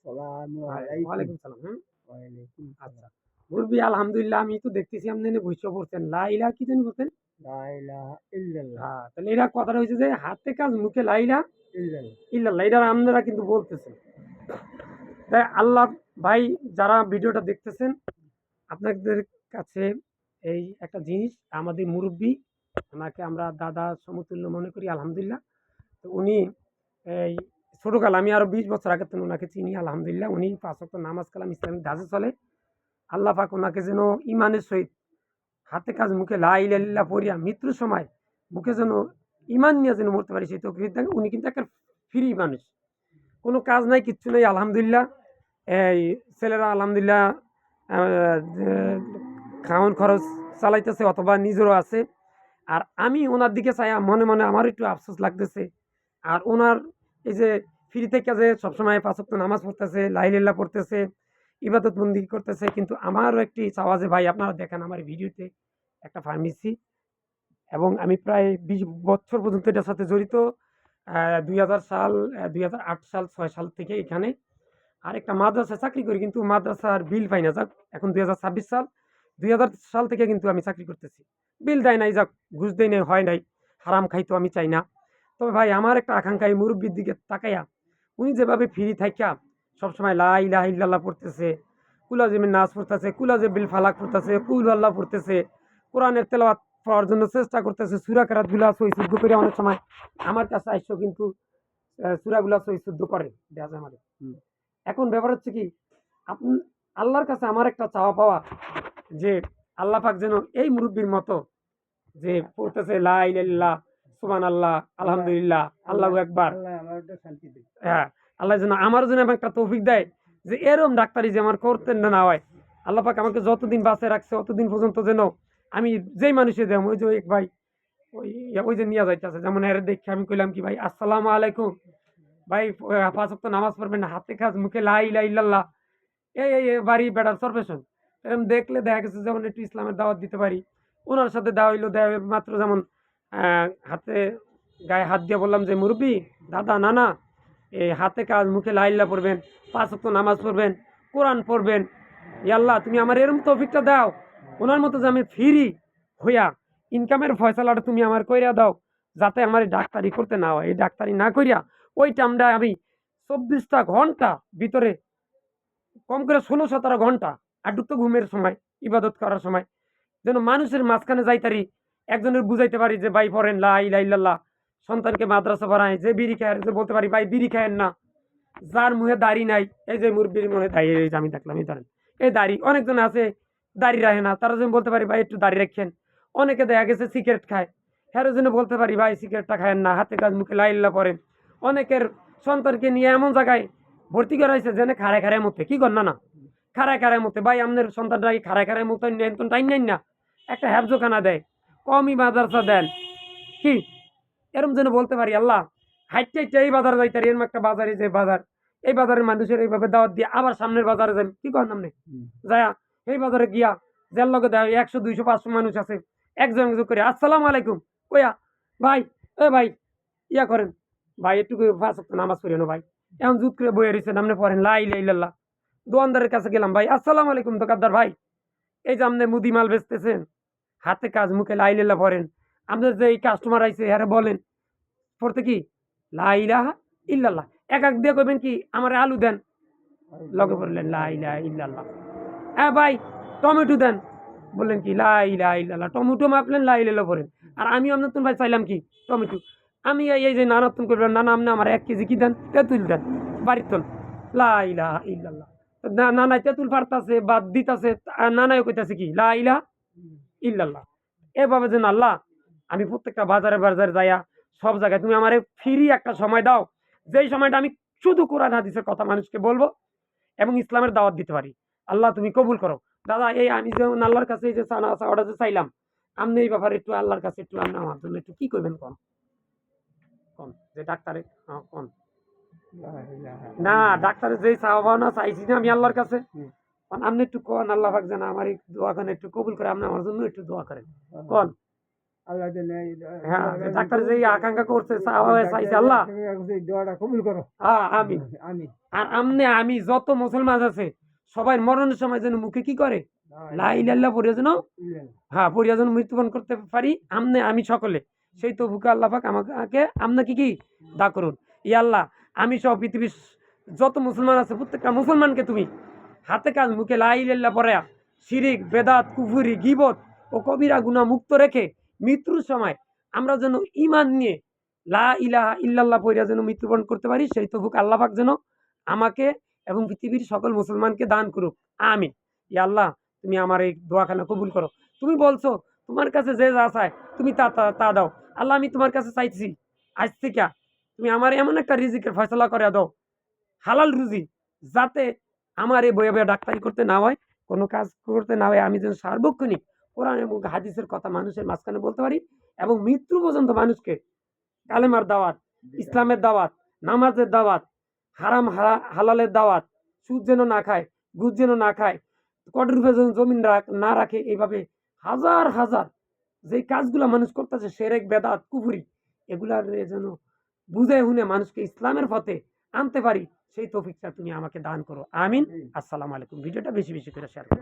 ওয়ালাইকুম সালাম। আচ্ছা মুরব্বি আলহামদুলিল্লাহ আমি তো দেখতেছি আপনি বুঝতে পড়ছেন লা ইলাহা কি জানি বলছেন? হ্যাঁ, তাহলে এরা কথাটা হয়েছে যে হাতে কাজ মুখে লা ইলাহা ইল্লাল্লাহ এটা আপনারা কিন্তু বলতেছেন। তাই আল্লাহ ভাই যারা ভিডিওটা দেখতেছেন আপনাদের কাছে এই একটা জিনিস আমাদের মুরব্বি ওনাকে আমরা দাদা সমতুল্য মনে করি আলহামদুলিল্লাহ। তো উনি এই ছোটকালে আমি আরো ২০ বছর আগে থেকে ওনাকে চিনি আলহামদুলিল্লাহ। উনি ৫ ওয়াক্ত নামাজ কালাম ইসলামিক ধাঁচে চলে। আল্লাহ পাক ওনাকে যেন ঈমানের সহিত হাতে কাজ মুখে লা ইলাহা ইল্লাল্লাহ পড়িয়া মৃত্যুর সময় মুখে যেন ঈমান নিয়ে যেন মরতে পারে সেই তৌফিক দেন। উনি কিন্তু একটা ফ্রি মানুষ। কোনো কাজ নাই কিচ্ছু নেই আলহামদুলিল্লাহ। এই ছেলেরা আলহামদুলিল্লাহ আ যে খাওন খরচ চালাইতেছে অথবা নিজেরও আছে। আর আমি ওনার দিকে চাইয়া মনে, মনে আমার একটু আফসোস লাগতেছে। আর ওনার এই যে ফ্রি থেকে যে সবসময় ৫ ওয়াক্ত নামাজ পড়তেছে, লা ইলাহা ইল্লাল্লাহ পড়তেছে, ইবাদত বন্দেগি করতেছে। কিন্তু আমারও একটি চাওয়া যে ভাই আপনারা দেখেন আমার ভিডিওতে একটা ফার্মেসি এবং আমি প্রায় ২০ বছর পর্যন্ত এটার সাথে জড়িত। ২০০০ সাল ২০০৮ সাল ৬ সাল থেকে এখানে। আরেকটা মাদ্রাসায় চাকরি করি কিন্তু মাদ্রাসার বিল পাই না। যাক এখন ২০২৬ সাল। ২০০০ সাল থেকে কিন্তু আমি চাকরি করতেছি। বিল দেয় নাই, যাক ঘুষ দেয় নাই, হয় নাই। হারাম খাইতেও আমি চাই না। তবে ভাই আমার একটা আকাঙ্ক্ষা এই মুরব্বির দিকে তাকাইয়া উনি যেভাবে ফ্রি থাইকা সবসময় লা ইলাহা ইল্লাল্লাহ পড়তেছে, কুলাজিমের নাচ পড়তেছে, কুলাজিবিল ফালাক পড়তেছে, কুল আল্লাহ পড়তেছে, কোরআনের তেলাওয়াত পড়ার জন্য চেষ্টা করতেছে, সূরা কেরাতগুলা সহি শুদ্ধ করে অনেক সময় আমার কাছে আইসা কিন্তু সূরাগুলা সহি শুদ্ধ করে দেয়া যায় আমারে। এখন ব্যাপার হচ্ছে কি আপনি আল্লাহর কাছে আমার একটা চাওয়া পাওয়া যে আল্লাহ পাক যেন এই মুরব্বির মতো যে পড়তেছে লা ইলাহা ইল্লাল্লাহ, সুবহানাল্লাহ, আলহামদুলিল্লাহ, আল্লাহু আকবার। হ্যাঁ, আল্লাহ যেন আমার জন্য এমন একটা তৌফিক দেয় যে এরকম ডাক্তারি যে আমার করতে না হয়। আল্লাহ পাক আমাকে যতদিন বাঁচায় রাখছে অতদিন পর্যন্ত যেন আমি যেই মানুষে দেম ওই যে এক ভাই ওই যে নিয়ে যাইতেছে যেমন এর দেখে আমি কইলাম কি ভাই আসসালামু আলাইকুম ভাই ৫ ওয়াক্ত নামাজ পড়বেন হাতে কাজ মুখে লা ইলাহা ইল্লাল্লাহ এই বাড়ি বেড়ার সরপেশন এরকম দেখলে দেখা গেছে যেমন একটু ইসলামের দাওয়াত দিতে পারি। ওনার সাথে দেওয়া হইলো দেওয়া মাত্র যেমন হাতে গায়ে হাত দিয়ে বললাম যে মুরব্বি দাদা নানা এই হাতে কাজ মুখে লা ইলাহা পড়বেন, ৫ ওয়াক্ত নামাজ পড়বেন, কোরআন পড়বেন। ইয়া আল্লাহ তুমি আমার এরকম তৌফিকটা দাও। ওনার মতো যে আমি ফ্রি হইয়া ইনকামের ফয়সালাটা তুমি আমার কইরা দাও। যাতে আমার এই ডাক্তারি করতে না হয়। এই ডাক্তারি না কইরা ওই টাইমটা আমি ২৪টা ঘন্টা ভিতরে কম করে ১৬-১৭ ঘন্টা আড্ডু তো ঘুমের সময়, ইবাদত করার সময় যেন মানুষের মাঝখানে যাইতারি, একজনের বুঝাইতে পারি যে ভাই পড়েন লা ইলাহা ইল্লাল্লাহ, সন্তানকে মাদ্রাসা পড়ায়, যে বিড়ি খায় যে বলতে পারি ভাই বিড়ি খায়েন না, যার মুখে দাড়ি নাই, এই যে মুরব্বির মুখে দাড়ি এই যে আমি দেখলাম এই ধরেন এই দাড়ি, অনেকজন আছে দাড়ি রাখে না, তারা যেন বলতে পারি ভাই একটু দাড়ি রাখেন। অনেকে দেখা গেছে সিগারেট খায়, হ্যাঁ জন্য বলতে পারি ভাই সিগারেটটা খায়েন না, হাতে কাজ মুখে লা ইলাহা ইল্লাল্লাহ পড়েন। অনেকের সন্তানকে নিয়ে এমন জায়গায় ভর্তি করা হয়েছে যেন খাড়ায় খাড়ায় মতে কি কর না না খাড়ায় খাড়ায় মতে ভাই আপনার সন্তানটা কি খাড়ায় খাড়ায় মতো নেন তো টাইম নেন না, একটা হ্যাবজোখানা দেয়, কমই মাদ্রাসা দেন কি এরম যেন বলতে পারি আল্লাহ হাইটটা হাইটটা এই বাজারে যাইতারি এরম একটা বাজারে যে বাজার এই বাজারের মানুষের এইভাবে দাওয়াত দিয়ে আবার সামনের বাজারে যান কি করেন আপনি যায়া এই বাজারে গিয়া যার লগে দেয় ১০০, ২০০, ৫০০ মানুষ আছে একজন একজন করে আসসালামু আলাইকুম কইয়া ভাই এ ভাই ইয়া করেন ভাই একটু ৫ ওয়াক্ত নামাজ পড়েন ভাই এখন জুত করে বইয়ে রয়েছেন আপনি পড়েন লা ইলাহা ইল্লাল্লাহ। দোকানদারের কাছে গেলাম ভাই আসসালামু আলাইকুম দোকানদার ভাই এই যে আপনি মুদি মাল বেচতেছেন হাতে কাজ মুখে লা ইলাহা ইল্লাল্লাহ পড়েন, আপনার যে এই কাস্টমার আইছে হ্যাঁ বলেন পড়তে কি লা ইলাহা ইল্লাল্লাহ, এক এক দিয়ে কইবেন কি আমার আলু দেন, লগে বললেন লা ইলাহা ইল্লাল্লাহ। হ্যাঁ ভাই টমেটো দেন, বললেন কি লা ইলাহা ইল্লাল্লাহ, টমেটো মাপলেন লা ইলাহা ইল্লাল্লাহ পড়েন। আর আমি আপনার তুমি ভাই চাইলাম কি টমেটো, আমি এই যে নানাত্তন করবেন নানা আপনি আমার ১ কেজি কি দেন তেঁতুল দেন বাড়ির তন লা ইলাহা ইল্লাল্লাহ। নানাই তেঁতুল পারতাছে বাদ দিতাছে নানাই কইতাছে কি লা ইলাহা ইল্লাল্লাহ। এভাবে যেন আল্লাহ আমি প্রত্যেকটা বাজারে বাজারে যাইয়া সব জায়গায় তুমি আমারে ফ্রি একটা সময় দাও, যেই সময়টা আমি শুধু কোরআন হাদিসের কথা মানুষকে বলবো এবং ইসলামের দাওয়াত দিতে পারি। আল্লাহ তুমি কবুল করো। দাদা এই আমি যেমন আল্লাহর কাছে এই যে চাওয়াটা যে চাইলাম, আপনি এই ব্যাপারে একটু আল্লাহর কাছে একটু আপনি আমার জন্য একটু কি করবেন কোন কোন যে ডাক্তারে কোন না ডাক্তারের যেই চাওয়া পাওয়া না চাইছি না আমি আল্লাহর কাছে, আপনি একটু কোন আল্লাহ পাক যেন আমার এই দোয়া করেন একটু কবুল করে আপনি আমার জন্য একটু দোয়া করেন কোন হ্যাঁ, যে ডাক্তার যে আকাঙ্ক্ষা করছে চাইছে আল্লাহ আমিন। আর আমি যত মুসলমান আছে সবাই মরণের সময় যেন মুখে কি করে লা ইলাহা পড়িয়া যেন পড়িয়া যেন মৃত্যুবরণ করতে পারি আমি সকলে সেই তৌফিক আল্লাহ পাক আমাকে আপনাকে কি দা করুন। ইয়া আল্লাহ, আমি সহ পৃথিবীর যত মুসলমান আছে প্রত্যেকটা মুসলমানকে তুমি হাতে কাজ মুখে লা ইলাহা পড়া শিরিক বেদাত কুফরি গীবত ও কবিরা গুনাহ মুক্ত রেখে মৃত্যুর সময় আমরা যেন ঈমান নিয়ে লা ইলাহা ইল্লাল্লাহ পড়িয়া যেন মৃত্যুবরণ করতে পারি সেই তৌফিক আল্লাহ পাক যেন আমাকে এবং পৃথিবীর সকল মুসলমানকে দান করুক। আমিন। ইয়া আল্লাহ, তুমি আমার এই দোয়াখানা কবুল করো। তুমি বলছো তোমার কাছে যে যা চায় তুমি তা দাও। আল্লাহ, আমি তোমার কাছে চাইছি আজ থেকে তুমি আমার এমন একটা রিজিকের ফয়সালা করে দাও, হালাল রুজি, যাতে আমার এই বয়ে বয়ে ডাক্তারি করতে না হয়, কোনো কাজ করতে না হয়, আমি যেন সার্বক্ষণিক কোরআন এবং হাদিসের কথা মানুষের মাঝখানে বলতে পারি এবং মৃত্যু পর্যন্ত মানুষকে কালেমার দাওয়াত, ইসলামের দাওয়াত, নামাজের দাওয়াত, হারাম হালালের দাওয়াত, সুদ যেন না খায়, ঘুষ যেন না খায়, কটের উপরে যেন জমিন না রাখে, এইভাবে হাজার হাজার যে কাজগুলো মানুষ করতেছে শিরক বেদাত কুফরি, এগুলার যেন বুঝে শুনে মানুষকে ইসলামের পথে আনতে পারি সেই তৌফিকটা তুমি আমাকে দান করো। আমিন। আসসালামু আলাইকুম। ভিডিওটা বেশি বেশি করে শেয়ার করো।